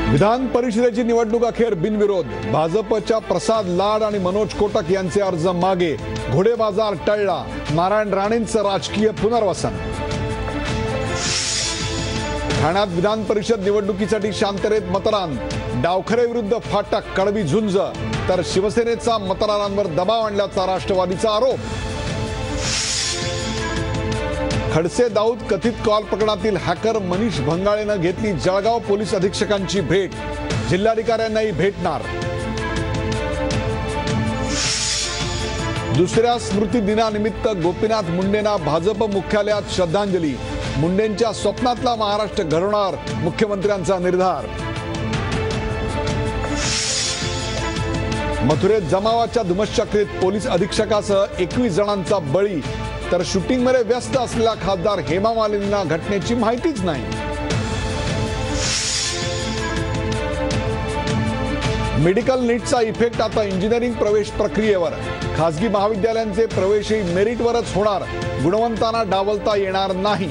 विधान परिषदेची निवडणूक अखेर बिनविरोध। भाजपच्या प्रसाद लाड आणि मनोज कोटक यांचे अर्ज मागे। घोडेबाजार टळला। नारायण राणेंचं राजकीय पुनर्वसन। ठाण्यात विधान परिषद निवडणुकीसाठी शांततेत मतदान। डावखरे विरुद्ध फाटक कडवी झुंज, तर शिवसेनेचा मतदारांवर दबाव आणल्याचा राष्ट्रवादीचा आरोप। खडसे दाऊद कथित कॉल प्रकरणातील हॅकर मनीष भंगाळेनं घेतली जळगाव पोलीस अधीक्षकांची भेट। जिल्हाधिकाऱ्यांनाही भेटणार। दुसऱ्या स्मृती दिनानिमित्त गोपीनाथ मुंडेंना भाजप मुख्यालयात श्रद्धांजली। मुंडेंच्या स्वप्नातला महाराष्ट्र घडवणार, मुख्यमंत्र्यांचा निर्धार। मथुरेत जमावाच्या धुमश्चक्रीत पोलीस अधीक्षकासह 21 जणांचा बळी, तर शूटिंगमध्ये व्यस्त असलेला खासदार हेमा मालिनींना घटनेची माहितीच नाही। मेडिकल नीटचा इफेक्ट आता इंजिनिअरिंग प्रवेश प्रक्रियेवर। खासगी महाविद्यालयांचे प्रवेशही मेरिटवरच होणार। गुणवंतांना डावलता येणार नाही।